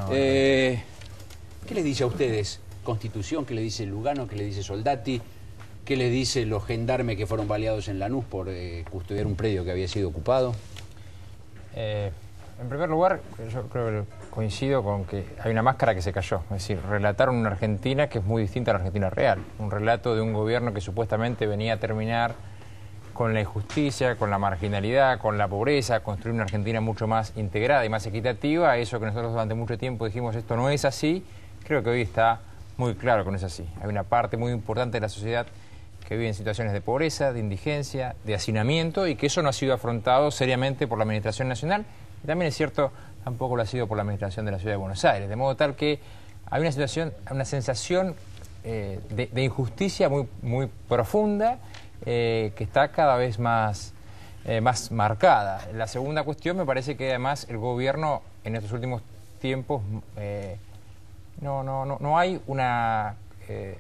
¿Qué les dice a ustedes? Constitución, ¿qué le dice Lugano? ¿Qué le dice Soldati? ¿Qué le dice los gendarmes que fueron baleados en Lanús por custodiar un predio que había sido ocupado? En primer lugar, yo creo que coincido con que hay una máscara que se cayó. Es decir, relataron una Argentina que es muy distinta a la Argentina real. Un relato de un gobierno que supuestamente venía a terminar con la injusticia, con la marginalidad, con la pobreza, construir una Argentina mucho más integrada y más equitativa. Eso que nosotros durante mucho tiempo dijimos esto no es así, creo que hoy está muy claro que no es así. Hay una parte muy importante de la sociedad que vive en situaciones de pobreza, de indigencia, de hacinamiento, y que eso no ha sido afrontado seriamente por la Administración Nacional. Y también es cierto, tampoco lo ha sido por la Administración de la Ciudad de Buenos Aires. De modo tal que hay una sensación de injusticia muy profunda, que está cada vez más marcada. La segunda cuestión, me parece que además el gobierno en estos últimos tiempos no hay una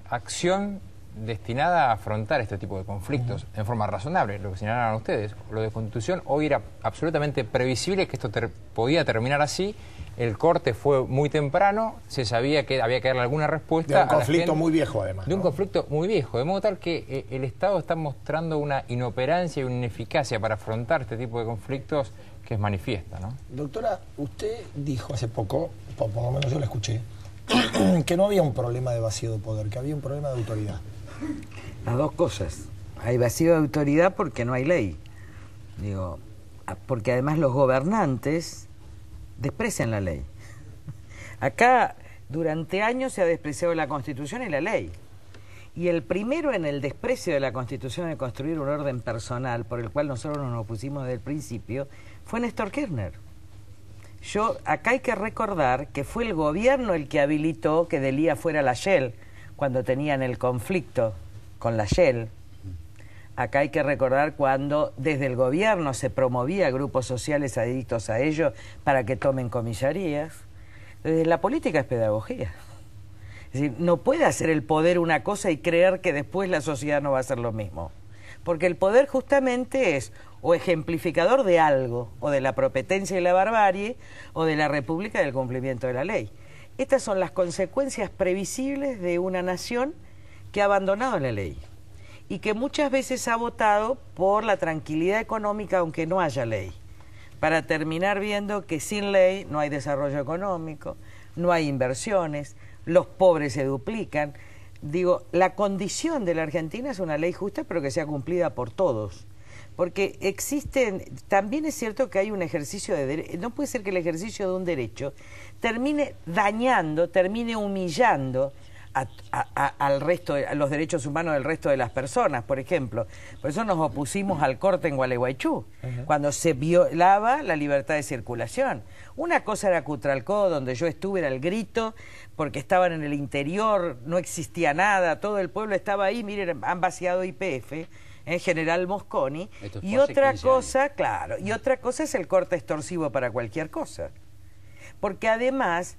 acción destinada a afrontar este tipo de conflictos en forma razonable. Lo que señalaban ustedes, lo de Constitución, hoy era absolutamente previsible que esto podía terminar así. El corte fue muy temprano, se sabía que había que darle alguna respuesta. De un conflicto muy viejo, además. De un conflicto muy viejo, de modo tal que el Estado está mostrando una inoperancia y una ineficacia para afrontar este tipo de conflictos que es manifiesta, ¿no? Doctora, usted dijo hace poco, por lo menos yo la escuché, que no había un problema de vacío de poder, que había un problema de autoridad. Las dos cosas. Hay vacío de autoridad porque no hay ley. Digo, porque además los gobernantes desprecian la ley. Acá durante años se ha despreciado la Constitución y la ley. Y el primero en el desprecio de la Constitución de construir un orden personal, por el cual nosotros nos opusimos desde el principio, fue Néstor Kirchner. Acá hay que recordar que fue el gobierno el que habilitó que Delía fuera la Shell cuando tenían el conflicto con la Shell. Acá hay que recordar cuando desde el gobierno se promovía grupos sociales adictos a ello para que tomen comisarías. Entonces, la política es pedagogía. Es decir, no puede hacer el poder una cosa y creer que después la sociedad no va a hacer lo mismo. Porque el poder justamente es o ejemplificador de algo, o de la propetencia y la barbarie, o de la república del cumplimiento de la ley. Estas son las consecuencias previsibles de una nación que ha abandonado la ley y que muchas veces ha votado por la tranquilidad económica aunque no haya ley, para terminar viendo que sin ley no hay desarrollo económico, no hay inversiones, los pobres se duplican. Digo, la condición de la Argentina es una ley justa pero que sea cumplida por todos. Porque también es cierto que hay un ejercicio de derecho, no puede ser que el ejercicio de un derecho termine dañando, termine humillando al resto, a los derechos humanos del resto de las personas, por ejemplo. Por eso nos opusimos al corte en Gualeguaychú, cuando se violaba la libertad de circulación. Una cosa era Cutralcó, donde yo estuve, era el grito, porque estaban en el interior, no existía nada, todo el pueblo estaba ahí, miren, han vaciado YPF, en General Mosconi, y otra cosa, claro, y otra cosa es el corte extorsivo para cualquier cosa. Porque además,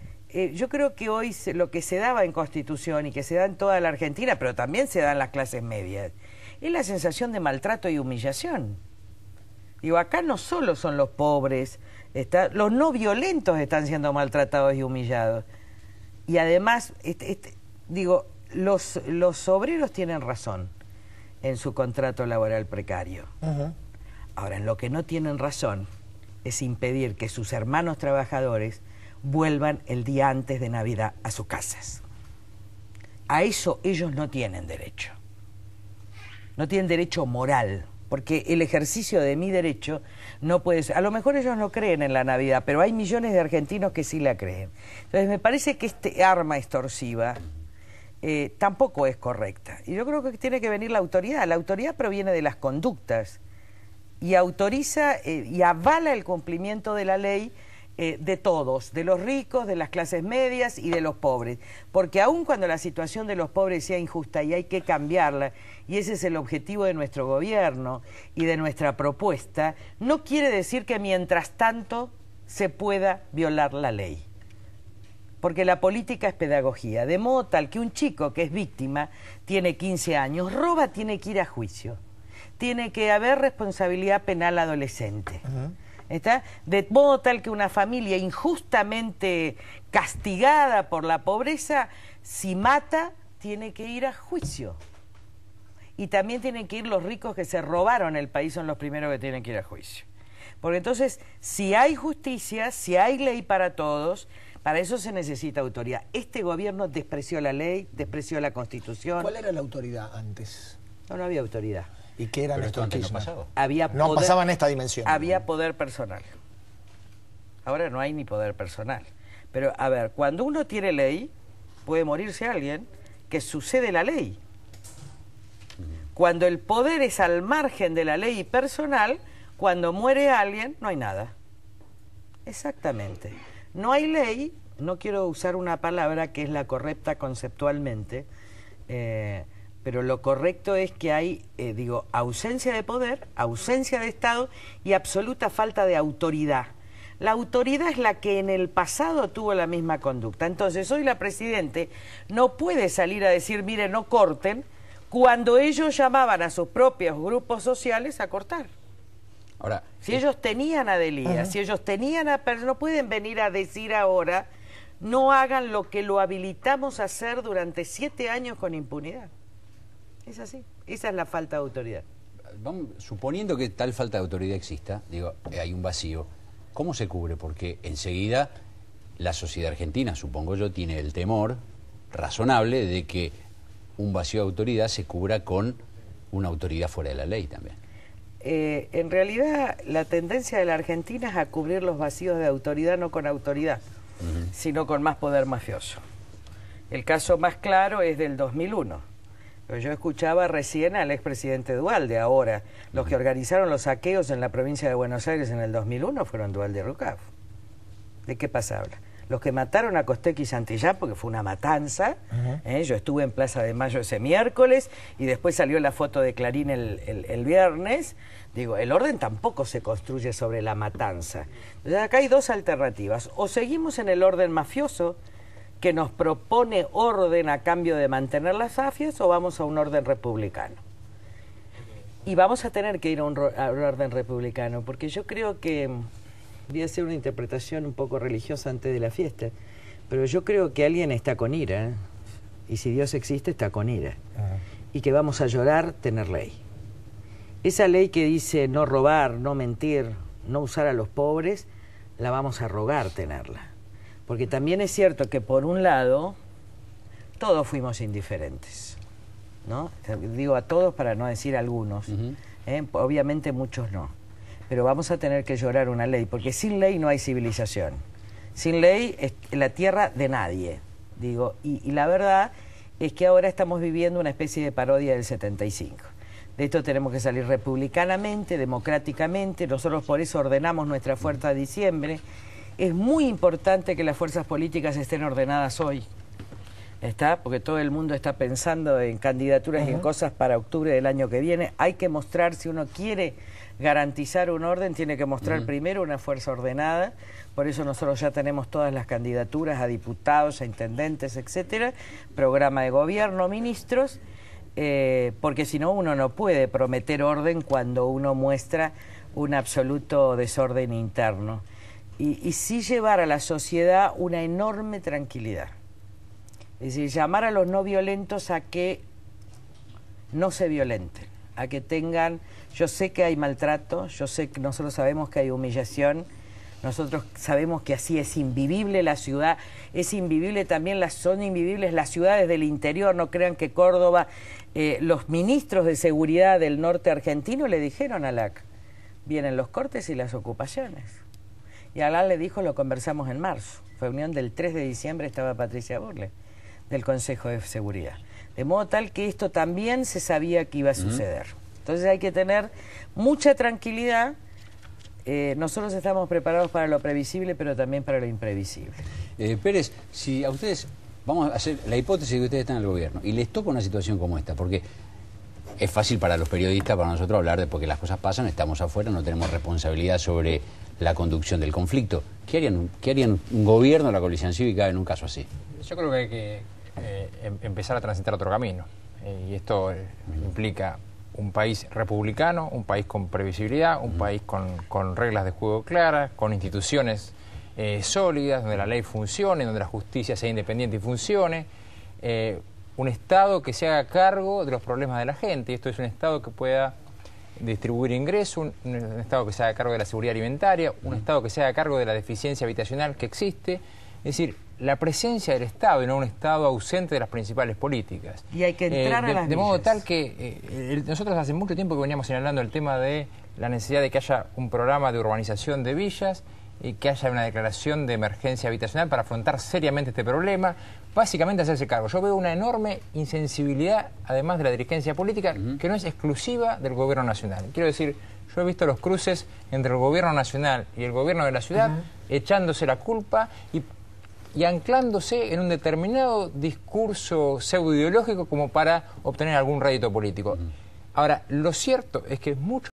yo creo que hoy lo que se daba en Constitución y que se da en toda la Argentina, pero también se da en las clases medias, es la sensación de maltrato y humillación. Digo, acá no solo son los pobres, los no violentos están siendo maltratados y humillados. Y además, digo, los obreros tienen razón en su contrato laboral precario. Ahora, en lo que no tienen razón es impedir que sus hermanos trabajadores vuelvan el día antes de Navidad a sus casas. A eso ellos no tienen derecho. No tienen derecho moral, porque el ejercicio de mi derecho no puede ser. A lo mejor ellos no creen en la Navidad, pero hay millones de argentinos que sí la creen. Entonces me parece que este arma extorsiva tampoco es correcta. Y yo creo que tiene que venir la autoridad. La autoridad proviene de las conductas y autoriza y avala el cumplimiento de la ley de todos, de los ricos, de las clases medias y de los pobres. Porque aun cuando la situación de los pobres sea injusta y hay que cambiarla, y ese es el objetivo de nuestro gobierno y de nuestra propuesta, no quiere decir que mientras tanto se pueda violar la ley. Porque la política es pedagogía, de modo tal que un chico que es víctima, tiene 15 años, roba, tiene que ir a juicio. Tiene que haber responsabilidad penal adolescente. ¿Está? De modo tal que una familia injustamente castigada por la pobreza, si mata, tiene que ir a juicio. Y también tienen que ir los ricos que se robaron el país, son los primeros que tienen que ir a juicio. Porque entonces, si hay justicia, si hay ley para todos, para eso se necesita autoridad. Este gobierno despreció la ley, despreció la Constitución. ¿Cuál era la autoridad antes? No había autoridad. ¿Y qué era Néstor Kirchner? No pasaba en esta dimensión. Había poder personal. Ahora no hay ni poder personal. Pero, a ver, cuando uno tiene ley, puede morirse alguien, que sucede la ley. Cuando el poder es al margen de la ley personal, cuando muere alguien, no hay nada. Exactamente. No hay ley, no quiero usar una palabra que es la correcta conceptualmente, pero lo correcto es que hay, ausencia de poder, ausencia de Estado y absoluta falta de autoridad. La autoridad es la que en el pasado tuvo la misma conducta. Entonces, hoy la Presidente no puede salir a decir, mire, no corten, cuando ellos llamaban a sus propios grupos sociales a cortar. Ahora, si ellos tenían a Delía, si ellos tenían a... Pero no pueden venir a decir ahora, no hagan lo que lo habilitamos a hacer durante 7 años con impunidad. Es así, esa es la falta de autoridad. Suponiendo que tal falta de autoridad exista, hay un vacío, ¿cómo se cubre? Porque enseguida la sociedad argentina, supongo yo, tiene el temor razonable de que un vacío de autoridad se cubra con una autoridad fuera de la ley también. En realidad, la tendencia de la Argentina es a cubrir los vacíos de autoridad no con autoridad, sino con más poder mafioso. El caso más claro es del 2001. Yo escuchaba recién al expresidente Duhalde. Ahora, los que organizaron los saqueos en la provincia de Buenos Aires en el 2001 fueron Duhalde y Rucaf. ¿De qué pasa habla? Los que mataron a Costec y Santillán, porque fue una matanza, yo estuve en Plaza de Mayo ese miércoles y después salió la foto de Clarín el viernes. El orden tampoco se construye sobre la matanza. Entonces, acá hay dos alternativas. O seguimos en el orden mafioso, que nos propone orden a cambio de mantener las mafias, o vamos a un orden republicano. Y vamos a tener que ir a un orden republicano, porque yo creo que... Voy a hacer una interpretación un poco religiosa antes de la fiesta, pero yo creo que alguien está con ira, y si Dios existe, está con ira, y que vamos a llorar tener ley. Esa ley que dice no robar, no mentir, no usar a los pobres, la vamos a rogar tenerla. Porque también es cierto que, por un lado, todos fuimos indiferentes, ¿no? Digo a todos para no decir algunos, obviamente muchos no. Pero vamos a tener que llorar una ley, porque sin ley no hay civilización. Sin ley es la tierra de nadie, y la verdad es que ahora estamos viviendo una especie de parodia del 75. De esto tenemos que salir republicanamente, democráticamente. Nosotros por eso ordenamos nuestra fuerza de diciembre. Es muy importante que las fuerzas políticas estén ordenadas hoy, porque todo el mundo está pensando en candidaturas y en cosas para octubre del año que viene. Hay que mostrar, si uno quiere garantizar un orden, tiene que mostrar primero una fuerza ordenada. Por eso nosotros ya tenemos todas las candidaturas a diputados, a intendentes, etcétera, programa de gobierno, ministros, porque si no, uno no puede prometer orden cuando uno muestra un absoluto desorden interno. Y sí llevar a la sociedad una enorme tranquilidad. Es decir, llamar a los no violentos a que no se violenten, a que tengan... Yo sé que hay maltrato, yo sé que nosotros sabemos que hay humillación, nosotros sabemos que así es invivible la ciudad, es invivible también, son invivibles las ciudades del interior. No crean que Córdoba, los ministros de seguridad del norte argentino le dijeron a LAC, vienen los cortes y las ocupaciones. Y Alá le dijo, lo conversamos en marzo, reunión del 3 de diciembre estaba Patricia Burle, del Consejo de Seguridad. De modo tal que esto también se sabía que iba a suceder. Entonces hay que tener mucha tranquilidad. Nosotros estamos preparados para lo previsible, pero también para lo imprevisible. Pérez, si a ustedes, vamos a hacer la hipótesis de que ustedes están en el gobierno y les toca una situación como esta, porque es fácil para los periodistas, para nosotros hablar de porque las cosas pasan, estamos afuera, no tenemos responsabilidad sobre la conducción del conflicto. ¿Qué harían un gobierno, la coalición cívica, en un caso así? Yo creo que hay que empezar a transitar otro camino. Y esto implica un país republicano, un país con previsibilidad, un país con reglas de juego claras, con instituciones sólidas, donde la ley funcione, donde la justicia sea independiente y funcione, un Estado que se haga cargo de los problemas de la gente, y esto es un Estado que pueda distribuir ingresos, un Estado que se haga cargo de la seguridad alimentaria, un Estado que se haga cargo de la deficiencia habitacional que existe, es decir, la presencia del Estado y no un Estado ausente de las principales políticas. Y hay que entrar a las de modo villas. tal que nosotros hace mucho tiempo que veníamos señalando el tema de la necesidad de que haya un programa de urbanización de villas y que haya una declaración de emergencia habitacional para afrontar seriamente este problema, básicamente hacerse cargo. Yo veo una enorme insensibilidad, además de la dirigencia política, que no es exclusiva del gobierno nacional. Quiero decir, yo he visto los cruces entre el gobierno nacional y el gobierno de la ciudad, echándose la culpa y anclándose en un determinado discurso pseudo-ideológico como para obtener algún rédito político. Ahora, lo cierto es que es mucho